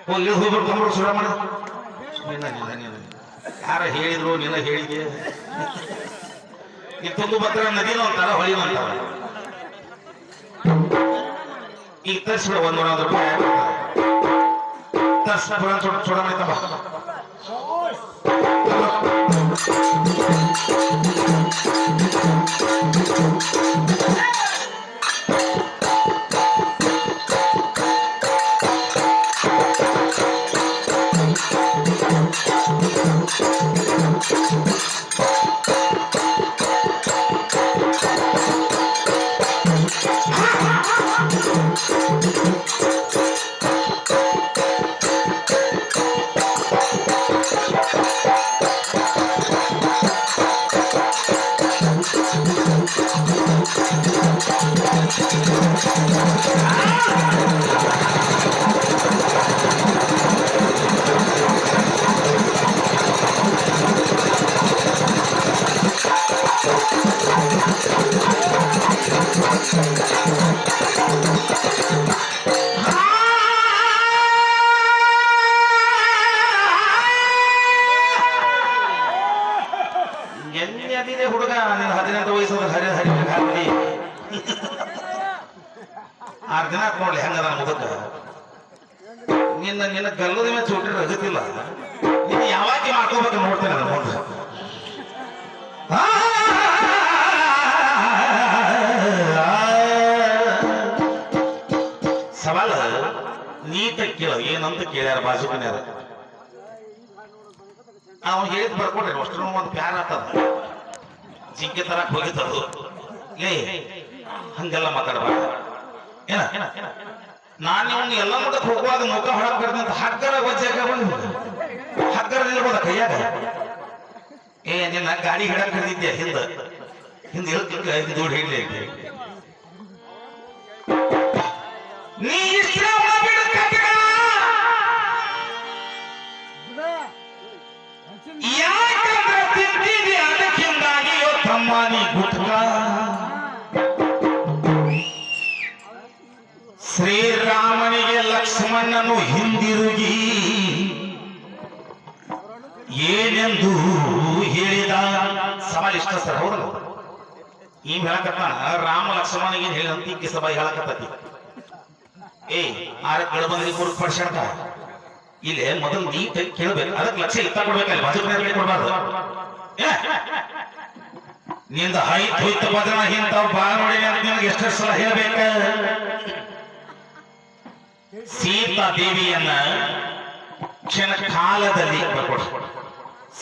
ಹೋಗಿ ಹೋಗ್ಬಿಟ್ಟು ಸುರ ಮಾಡ ಯಾರ ಹೇಳಿದ್ರು ನಿನ್ನ ಹೇಳಿದೆ ಈ ತುಂಗಭದ್ರಾ ನದಿನೂ ಅಂತಾರ ಹೊಳಿನೂ ಅಂತಾರ ಈಗ ತರಿಸ್ಬಿಡ $100 ತರಿಸ್ಬಿಡ ಚೂಡ ಮಾಡಿತಮ್ಮ ಹುಡುಗ ನೀನು 18 ವಯಸ್ಸು ಹರಿ ಹಾಕಿ 6 ದಿನ ನೋಡ್ಲಿ ಹೆಂಗದ ಮುದಕ್ಕ ನಿನ್ನ ಗಲ್ಲದ ಮೇಲೆ ಚೂಟಿ ರಗತಿಲ್ಲ ನೀನು ಯಾವಾಗ ಮಾಡ್ಕೋಬೇಕು ನೋಡ್ತೇನೆ ನಾನು ಮುಂದೆ ಸವಾಲ ನೀಟ ಕೇಳ ಏನಂತ ಕೇಳ್ಯಾರ ಬಾಜು ಮನ್ಯಾರ ಅವ್ನು ಹೇಳಿದ್ ಬರ್ಕೊಡ್ರಿ ಅಷ್ಟು ಒಂದು ಪ್ಯಾರ ಆಗ್ತದ ಜಿಂಕೆ ತರಕ್ ಹೋಗಿದ್ದದು ಏ ಹಂಗೆಲ್ಲ ಮಾತಾಡಬಾರ್ದು ಏನ ನಾನು ಇವನು ಎಲ್ಲ ಮುಟ್ಟಕ್ ಹೋಗುವಾಗ ಮುಖ ಹೊಳಕ್ ಬರ್ತಂತ ಹಗ್ಗರ ವಜ್ಜಾಗ ಬಂದು ಹಗ್ಗರ ನಿಲ್ಬೋದ ಕೈಯಾಗ ಏ ನಿನ್ನ ಗಾಡಿ ಹಿಡಕ್ ಹಿಡಿದಿದ್ದೆ ಹಿಂದೆ ಹೇಳ್ತಿದ್ದ ದೂರ ಹಿಡ್ಲಿ ನೀ ಯಾಕಂದ್ರೆ ತಿಂದಿದೆ ಅದಕ್ಕಿಂದಾಗಿಯೋ ತಮ್ಮನಿ ಗುಟ್ಕ ಶ್ರೀರಾಮನಿಗೆ ಲಕ್ಷ್ಮಣನು ಹಿಂದಿರುಗಿ ಏನೆಂದು ಹೇಳಿದ ಸವಾಲ್ ಇಷ್ಟ ಸರ್ ಹೌದಲ್ಲ ಈ ಹೇಳಕತ್ತ ರಾಮ ಲಕ್ಷ್ಮಣನಿಗೆ ಹೇಳಿದಂತ ಈ ಸಭಾ ಹೇಳಕತ್ತತಿ ಏ ಆರ ಕಳಬಂದಿ ಕೂರ್ ಪಡ್ಸಂತ ಇಲ್ಲೇ ಮೊದಲು ನೀಟ್ ಕೇಳ್ಬೇಕು ಅದಕ್ಕೆ ಲಕ್ಷ್ಯ ಇತ್ತ ಕೊಡ್ಬೇಕಲ್ಲ ಬಾಜು ಮನೆಯಲ್ಲಿ ಕೊಡ್ಬಾರ್ದು ನಿಂದ ಹೋಯ್ತು ಬದನ ಹಿಂತಾವ್ ಬಾಳ ನೋಡಿ ಅಂತ ನಿನಗೆ ಎಷ್ಟು ಸಲ ಹೇಳ್ಬೇಕ ಸೀತಾ ದೇವಿಯನ್ನ ಕ್ಷಣ ಕಾಲದಲ್ಲಿ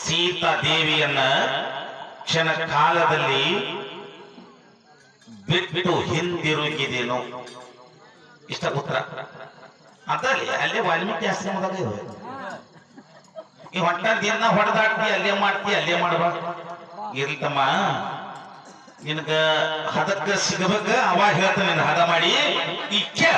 ಸೀತಾ ದೇವಿಯನ್ನ ಕ್ಷಣ ಕಾಲದಲ್ಲಿ ಬಿಟ್ಟು ಹಿಂದಿರುಗಿದೇನು ಇಷ್ಟ ಉತ್ತರ ಅದಲ್ಲಿ ಅಲ್ಲೇ ವಾಲ್ಮೀಕಿ ಆಶ್ರಮದಾಗ ಇದೆ ಈ ಹೊಟ್ಟ ದಿನ ಹೊಡೆದಾಡ್ತಿ ಅಲ್ಲೇ ಮಾಡ್ತಿ ಅಲ್ಲೇ ಮಾಡಬಾರ್ದು ಇರ್ತಮ್ಮ ನಿನಗ ಹದಕ್ಕ ಸಿಗಬೇಕ ಅವಾಗ ಹೇಳ್ತಾನೆ ಹದ ಮಾಡಿ ಇಚ್ಛೆ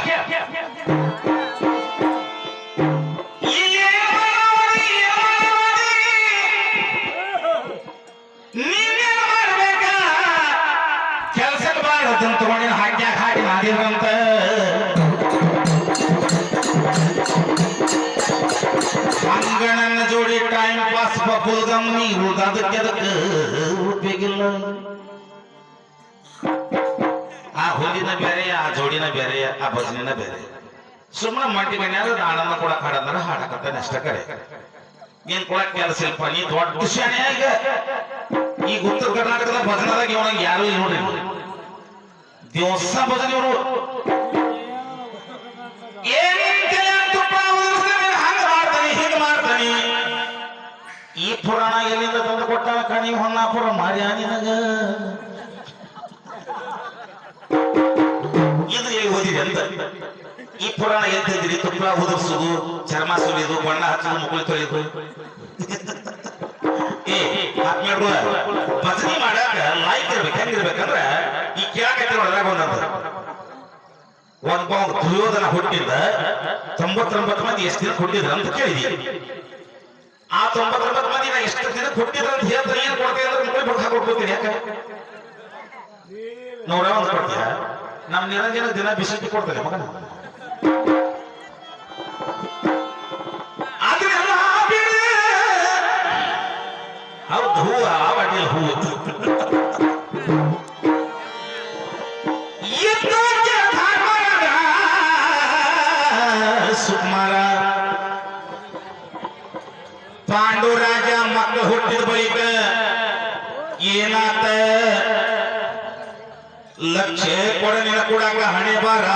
ನೀನೇನ್ ಮಾಡ್ಬೇಕ ಕೆಲ್ಸಕ್ಕೆ ಬಾರದನ್ ತಗೊಂಡಿನ ಹಾಕ್ಯಾಕ ಹಾಕಿ ನಾದಿರಂತ ಅಂಗಣನ ಜೋಡಿ ಟೈಮ್ ಪಾಸ್ ಬಪ್ಪುದಮ್ ನೀವು ಅದಕ್ಕೆ ಉಪಯೋಗಿಲ್ಲ ಆ ಹುಲ್ಲಿನ ಬೇರೆ ಆ ಜೋಡಿನ ಬೇರೆ ಆ ಭಜನಿನ ಬೇರೆ ಸುಮ್ಮನೆ ಮಟ್ಟಿ ಮನ್ಯಾರ ನಾಳನ್ನ ಕೂಡ ಹಾಡಂದ್ರೆ ಹಾಡಕತ್ತಾನೆ ಅಷ್ಟ ಕರೆ ನೀನ್ ಕೂಡ ಕೆಲಸ ಇಲ್ಪ ನೀ ದೊಡ್ಡ ಶಾಣೆ ಈಗ ಉತ್ತರ ಕರ್ನಾಟಕದ ಭಜನದಾಗ ಇವನಿಗೆ ಯಾರು ಇಲ್ಲ ನೋಡ್ರಿ ದಿವಸ ಭಜನೆ ಇವರು ಈ ಪುರಾಣ ಎಲ್ಲಿಂದ ತಂದು ಕೊಟ್ಟಾನ ಕಣಿ ಹೊನ್ನಾಪುರ ಮಾರ್ಯ ನಿನಗ ಇದು ಹೇಗೆ ಓದಿದೆ ಅಂತ ಈ ಪುರಾಣ ಎದ್ದಿದ್ರಿ ತುಪ್ಪ ಉದುರ್ಸುದು ಚರ್ಮ ಸುಲಿದು ಬಣ್ಣ ಹಚ್ಚುದು ಮುಗುಳು ತೊಳೆದು ಭಜನೆ ಮಾಡಾಕ ಲಾಯ್ಕ್ ಇರ್ಬೇಕು ಹೆಂಗಿರ್ಬೇಕಂದ್ರ ಈ ಕೇಳಕತ್ತಿ ನೋಡಿದಾಗ ಒಂದೊಂದು ದುರ್ಯೋಧನ ಹುಟ್ಟಿದ್ದ 99 ಮಂದಿ ಎಷ್ಟು ದಿನ ಹುಟ್ಟಿದ್ರ ಅಂತ ಕೇಳಿದಿ ಆ 99 ಮಂದಿ ನಾ ಎಷ್ಟು ದಿನ ಹುಟ್ಟಿದ್ರ ಅಂತ ಹೇಳ್ತಾರೆ ಏನ್ ಕೊಡ್ತೀವಿ ಅಂದ್ರೆ ಮುಗಿ ಬಿಡ್ತಾ ಕೊಡ್ತೀನಿ ಯಾಕೆ 101 ಕೊಡ್ತೀಯ ನಮ್ ನಿರಂಜನ ದಿನ ಬಿಸಿಟ್ಟು ಕೊಡ್ತೇನೆ ಮಗನ ಹೂವ ಅಡಿಲ್ ಹೂವು ಸುಮಾರ ಪಾಂಡುರಾಜ ಮಕ್ಕಳು ಹುಟ್ಟಿದ ಬಳಿಕ ಏನಾತ ಲಕ್ಷ ಕೊಡ ನಿನ ಕೊಡಾಕ ಹಣೆ ಬಾರ